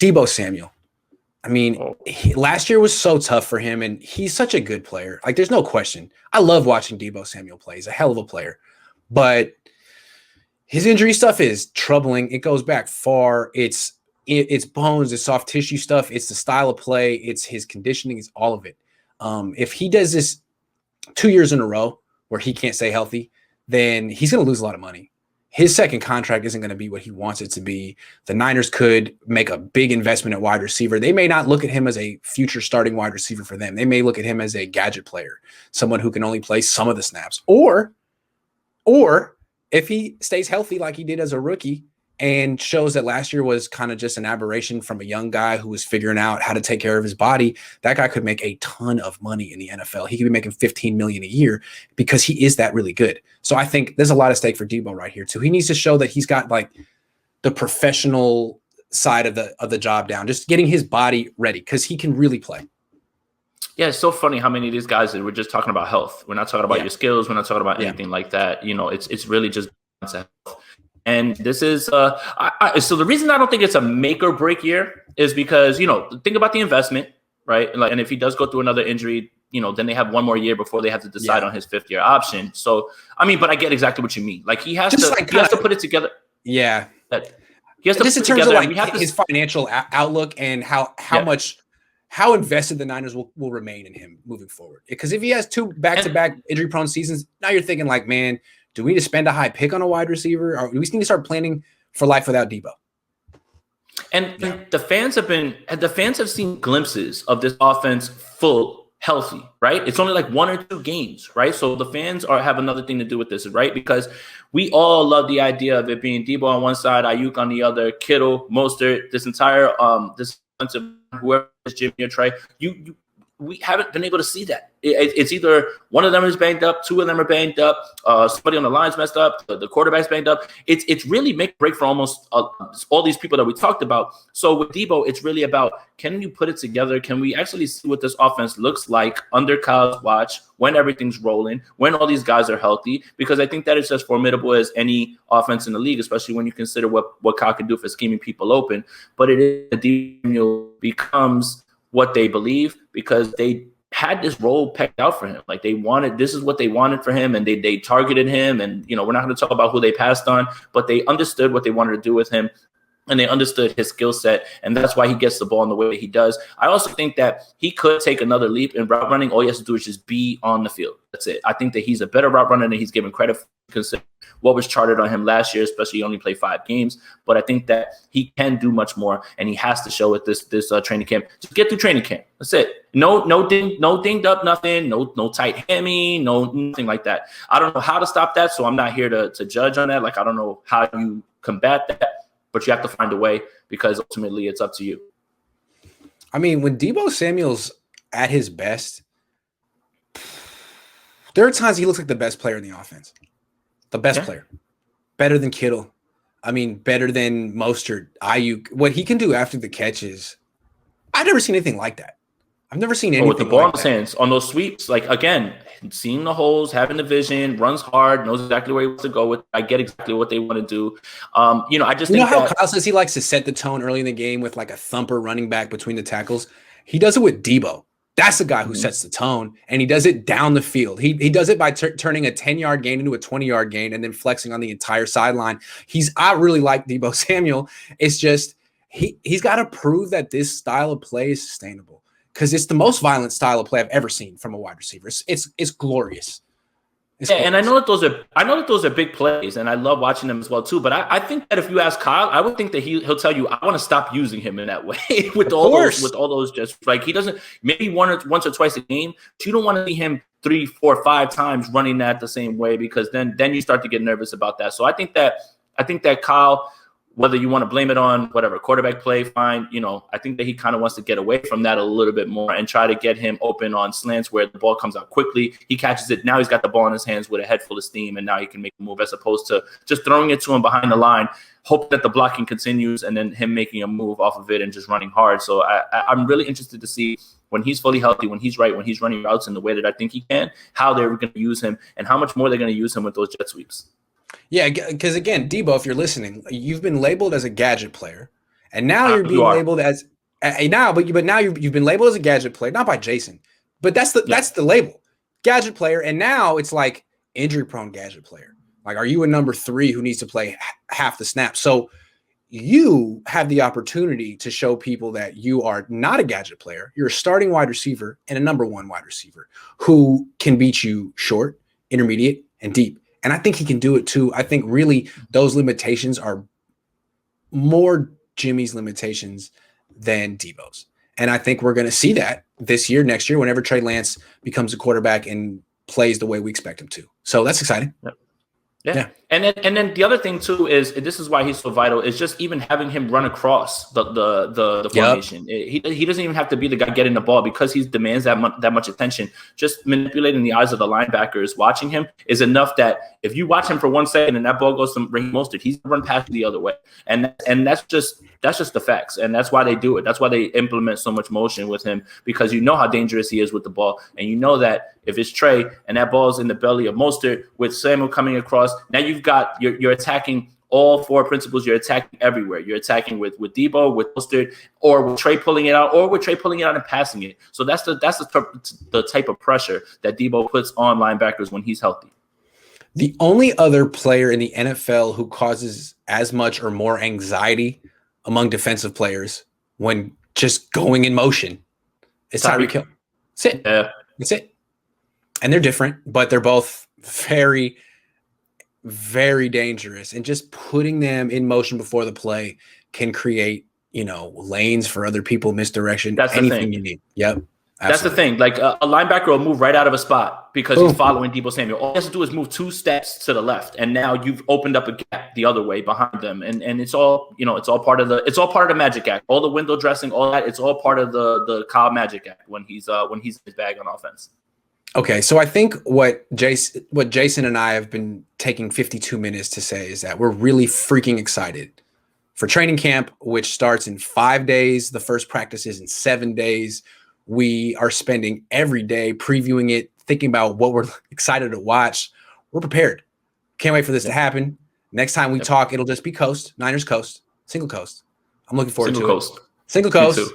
Deebo Samuel. I mean, Oh. last year was so tough for him, and he's such a good player. Like, there's no question. I love watching Deebo Samuel play. He's a hell of a player. But his injury stuff is troubling. It goes back far. It's bones, it's soft tissue stuff. It's the style of play. It's his conditioning. It's all of it. If he does this 2 years in a row where he can't stay healthy, then he's going to lose a lot of money. His second contract isn't going to be what he wants it to be. The Niners could make a big investment at wide receiver. They may not look at him as a future starting wide receiver for them. They may look at him as a gadget player, someone who can only play some of the snaps. Or if he stays healthy like he did as a rookie and shows that last year was kind of just an aberration from a young guy who was figuring out how to take care of his body, that guy could make a ton of money in the NFL. He could be making $15 million a year because he is that really good. So I think there's a lot of stake for Deebo right here too. He needs to show that he's got like the professional side of the job down, just getting his body ready because he can really play. Yeah, it's so funny how many of these guys that we're just talking about health. We're not talking about your skills. We're not talking about anything like that. You know, it's really just health. And this is so the reason I don't think it's a make or break year is because, you know, think about the investment, right? Like, and if he does go through another injury, you know, then they have one more year before they have to decide on his 5th-year option. So, I mean, but I get exactly what you mean. Like he has to put it together. Yeah. He has to just put in terms together, of like his financial outlook and how invested the Niners will remain in him moving forward. Because if he has 2 back-to-back injury-prone seasons, now you're thinking like, man, do we need to spend a high pick on a wide receiver? Or do we need to start planning for life without Deebo? And the fans have seen glimpses of this offense full healthy, right? It's only like 1 or 2 games, right? So the fans have another thing to do with this, right? Because we all love the idea of it being Deebo on one side, Ayuk on the other, Kittle, Mostert, this entire this offensive, whoever is Jimmy or Trey. We haven't been able to see that. It's either one of them is banged up, 2 of them are banged up, somebody on the line's messed up, the quarterback's banged up. It's really make break for almost all these people that we talked about. So with Deebo, it's really about, can you put it together? Can we actually see what this offense looks like under Kyle's watch when everything's rolling, when all these guys are healthy? Because I think that is as formidable as any offense in the league, especially when you consider what Kyle can do for scheming people open. But it is Deebo becomes what they believe because they had this role pegged out for him. Like this is what they wanted for him, and they targeted him. And, you know, we're not going to talk about who they passed on, but they understood what they wanted to do with him, and they understood his skill set, and that's why he gets the ball in the way he does. I also think that he could take another leap in route running. All he has to do is just be on the field. That's it. I think that he's a better route runner than he's given credit for, considering what was charted on him last year, especially he only played 5 games. But I think that he can do much more, and he has to show it this training camp. Just get through training camp. That's it. No dinged up, nothing. No tight hammy, nothing like that. I don't know how to stop that, so I'm not here to judge on that. Like, I don't know how you combat that, but you have to find a way because ultimately it's up to you. I mean, when Deebo Samuel's at his best, there are times he looks like the best player in the offense. The best player. Better than Kittle. I mean, better than Mostert, Ayuk. What he can do after the catches, I've never seen anything like that. I've never seen anything with the ball like in his hands on those sweeps. Like, again, seeing the holes, having the vision, runs hard, knows exactly where he wants to go with. I get exactly what they want to do. You know, I just think how Kyle says he likes to set the tone early in the game with like a thumper running back between the tackles. He does it with Deebo. That's the guy who sets the tone, and he does it down the field. He does it by turning a 10-yard gain into a 20-yard gain and then flexing on the entire sideline. I really like Deebo Samuel. It's just he's got to prove that this style of play is sustainable because it's the most violent style of play I've ever seen from a wide receiver. It's glorious. And I know that those are big plays, and I love watching them as well too. But I think that if you ask Kyle, I would think that he'll tell you, I want to stop using him in that way with all those just like he doesn't maybe once or twice a game. But you don't want to see him 3, 4, 5 times running that the same way because then you start to get nervous about that. So I think that Kyle, whether you want to blame it on whatever quarterback play, fine. You know, I think that he kind of wants to get away from that a little bit more and try to get him open on slants where the ball comes out quickly. He catches it. Now he's got the ball in his hands with a head full of steam, and now he can make a move as opposed to just throwing it to him behind the line, hope that the blocking continues, and then him making a move off of it and just running hard. So I'm really interested to see when he's fully healthy, when he's right, when he's running routes in the way that I think he can, how they're going to use him and how much more they're going to use him with those jet sweeps. Yeah, because again, Deebo, if you're listening, you've been labeled as a gadget player, And now you're being labeled as but now you've been labeled as a gadget player, not by Jason, but that's the label, gadget player. And now it's like injury prone gadget player. Like, are you a number 3 who needs to play half the snaps? So you have the opportunity to show people that you are not a gadget player. You're a starting wide receiver and a number 1 wide receiver who can beat you short, intermediate, and deep. And I think he can do it too. I think really those limitations are more Jimmy's limitations than Deebo's. And I think we're going to see that this year, next year, whenever Trey Lance becomes a quarterback and plays the way we expect him to. So that's exciting. Yep. Yeah. And then the other thing too is, this is why he's so vital, is just even having him run across the formation. He doesn't even have to be the guy getting the ball, because he demands that much attention. Just manipulating the eyes of the linebackers watching him is enough that if you watch him for 1 second and that ball goes to Raheem Mostert, he's gonna run past the other way. And that's just the facts. And that's why they do it. That's why they implement so much motion with him, because you know how dangerous he is with the ball. And you know that if it's Trey and that ball's in the belly of Mostert with Samuel coming across, now you're attacking all 4 principles. You're attacking everywhere. You're attacking with Deebo, with Mostert, or with Trey pulling it out, and passing it. So that's the type of pressure that Deebo puts on linebackers when he's healthy. The only other player in the NFL who causes as much or more anxiety among defensive players when just going in motion is Tyreek Hill. That's it. That's it. And they're different, but they're both very, very dangerous. And just putting them in motion before the play can create, lanes for other people, misdirection, anything you need. Yep. Absolutely. That's the thing. Like a linebacker will move right out of a spot because he's following Deebo Samuel. All he has to do is move 2 steps to the left, and now you've opened up a gap the other way behind them. And it's all it's all part of the magic act. All the window dressing, all that. It's all part of the Kyle magic act when he's in his bag on offense. Okay, so I think what Jason and I have been taking 52 minutes to say is that we're really freaking excited for training camp, which starts in 5 days. The first practice is in 7 days. We are spending every day previewing it, thinking about what we're excited to watch. We're prepared. Can't wait for this to happen. Next time we talk, it'll just be Coast, Niners Coast, single coast. I'm looking forward to it. Single coast.